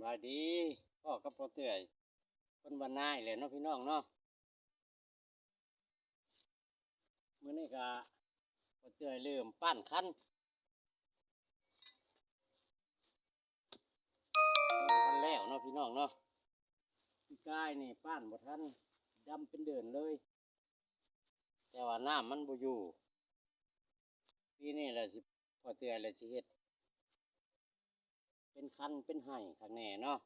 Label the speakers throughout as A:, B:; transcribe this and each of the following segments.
A: บายดีพ่อกับพ่อเตื่อยคนบ้านนายเลยเนาะพี่น้องเนาะมื้อนี้ก็พ่อเตื่อยเริ่มปั้นคันทันแล้วเนาะพี่น้องเนาะพี่กายนี่ปั้นบ่ทันดำเป็นเดินเลยแต่ว่าน้ำมันบ่อยู่ปีนี้แหละสิพ่อเตื่อยแหละสิเฮ็ดเป็นคันเป็นไห้ข้างแน่เนาะ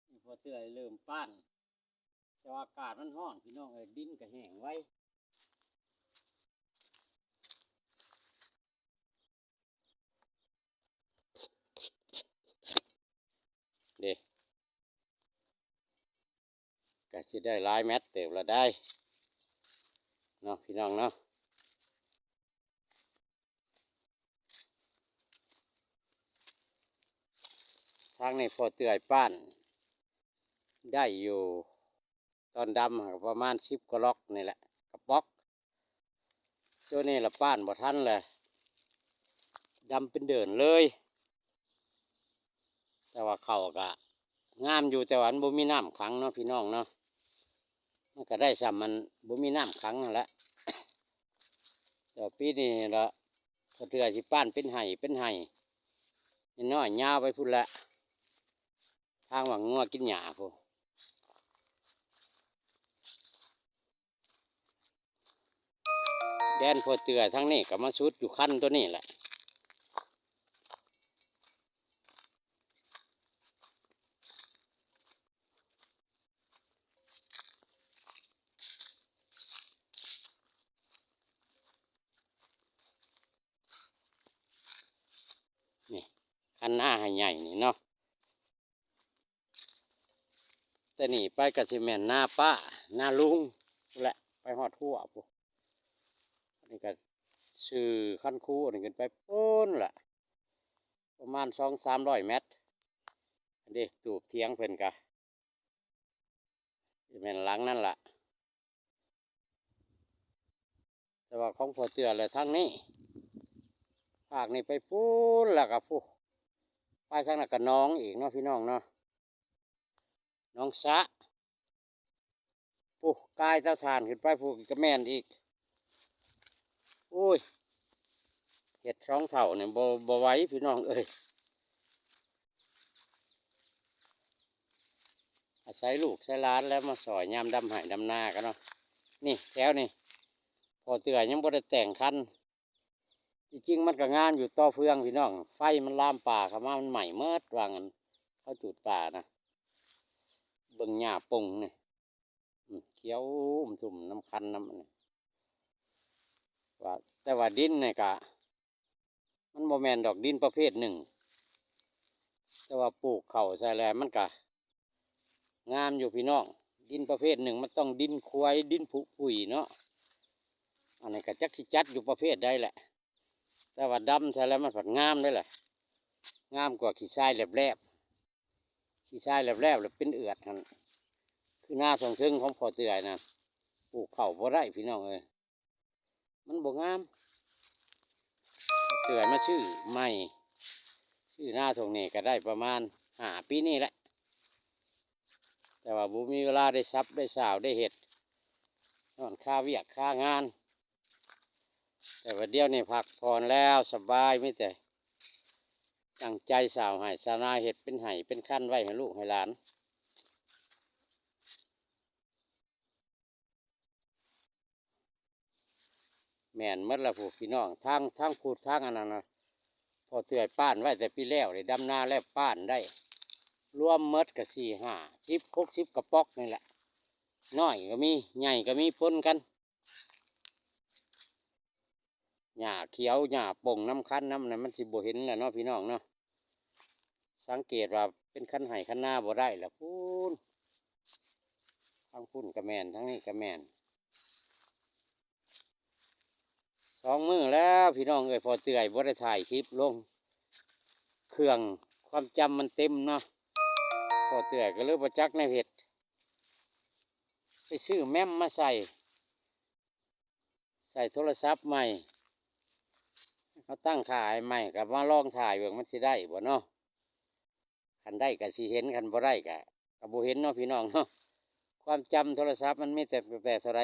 A: นี่พ่อเตื่อยเริ่มปั้นแต่ว่าอากาศมันร้อนพี่น้องเอ้ยดินก็แห้งไว้เด้ก็สิได้หลายแมตเติบละได้เนาะพี่น้องเนาะทางนี้พอเตื่อยป้านได้อยู่ตอนดำประมาณ10 กว่าล็อกนี่แหละกระป๋อกตัวนี้ละป้านบ่ทันเลยดำเป็นเดินเลยแต่ว่าเขาก็งามอยู่แต่ว่ามันบ่มีน้ำขังเนาะพี่น้องเนาะมันก็ได้ซ้ำมันบ่มีน้ำขังนั่นแหละแต่ปีนี้ละพอเตื่อยสิป้านเป็นไห้เป็นไห้น้อยยาวไปพุ่นละทางหวังงัวกินหญ้าพุ่นแดนพอเตื่อยทั้งนี้ก็มาชุดอยู่ขั้นตัวนี้แหละนี่คันหน้าให้ใหญ่นี่เนาะแต่นี่ไปกับซีเมนหน้าป้าหน้าลุงแหละไปหอดทั่วปุ๊อันนี้ก็ชื่อขั้นคู่อันนี้กันไปปูนแหละประมาณ200-300 เมตรอันนี้ตูบเทียงเพิ่นกะซีเมนหลังนั่นแหละแต่ว่าของพอเตือเลยทั้งนี้ภาคนี้ไปปูนแล้วก็พูไปทางนั้นก็น้องอีกเนาะพี่น้องเนาะน้องสะปูกายเต้าทานขึ้นไปพูกระแมนอีกโอ้ยเห็ด2 เท่าเนี่ยบ่ไหวพี่น้องเอ้ยอาศัยลูกใช้ล้านแล้วมาสอยยามดำหายดำนากันเนาะนี่แถวนี่พอเตือยังบ่ได้แต่งคันจริงๆมันก็งามอยู่ต่อเฟืองพี่น้องไฟมันลามป่าเข้ามามันใหม่เมื่อว่างันเขาจุดป่านะเบิ่งหญ้าปงนี่เขียวสุ่มน้ำคันน้ำนี่ว่าแต่ว่าดินนี่กะมันโมแมนดอกดินประเภทหนึ่งแต่ว่าปลูกเข่าใส่แล้วมันกะงามอยู่พี่น้องดินประเภทหนึ่งมันต้องดินควายดินผุปุ๋ยเนาะอันนี้ก็จักสิจัดอยู่ประเภทใดแหละแต่ว่าดำใส่แล้วมันผัดงามได้แหละงามกว่าขี้ทรายแหลบๆขี้ทรายแหลบๆแล้วเป็นเอือดนั่นคือหน้าทรงซึ่งของพอเตือยนะปลูกเข่าบ่ได้พี่น้องเอ้ยมันบ่งามเตือยมาชื่อใหม่ชื่อหน้าทรงนี้ก็ได้ประมาณ5 ปีนี่แหละแต่ว่าบุมีเวลาได้ซับได้สาวได้เห็ดนอนค่าเวียกค่างานแต่ว่าเดี๋ยวนี้พักผ่อนแล้วสบายไม่แต่ตั้งใจสาวให้สาวนาเห็ดเป็นไห้เป็นขั้นไว้ให้ลูกให้หลานแม่นเมื่อละผู้พี่น้องทั้งพูดทั้งอันนั้นนะพอเตื่อยป้านไว้แต่ปีแล้วได้ดำนาแล้วป้านได้รวมเมดกับ4-5-10-60 กระป๋อกนี่แหละน้อยก็มีใหญ่ก็มีพ้นกันหญ้าเขียวหญ้าป่งน้ำคันน้ำนั้นมันสิบ่เห็นแหละเนาะพี่น้องเนาะสังเกตว่าเป็นคันไห้คันหน้าบ่ได้ละพูนทั้งพุ่นกระแมนทั้งนี้กระแมน2 มื้อแล้วพี่น้องเอ้ยพอเตื่อยบ่ได้ถ่ายคลิปลงเครื่องความจำมันเต็มเนาะพอเตื่อยก็เลยประจักในเห็ดไปซื้อแม่มมาใส่โทรศัพท์ใหม่ เขาตั้งขายใหม่กับว่าลองถ่ายเบิ่งมันสิได้บ่เนาะคันได้ก็สิเห็นคันบ่ได้ก็บ่เห็นเนาะพี่น้องเนาะความจำโทรศัพท์มันมีแต่เท่าไร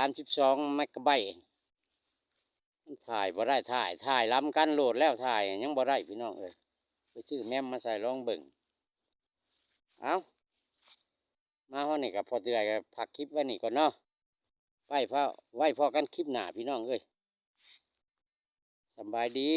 A: 32 เมกะไบต์มันถ่ายบ่ได้ถ่ายล้ำกันโหลดแล้วถ่ายยังบ่ได้พี่น้องเอ้ยไปซื้อแมมมาใส่ลองเบิ่งเอามาฮอดนี่กับพอเตือยกับพักคลิปไว้นี่ก่อนเนาะไว้พอกันคลิปหน้าพี่น้องเอ้ยสำบายดี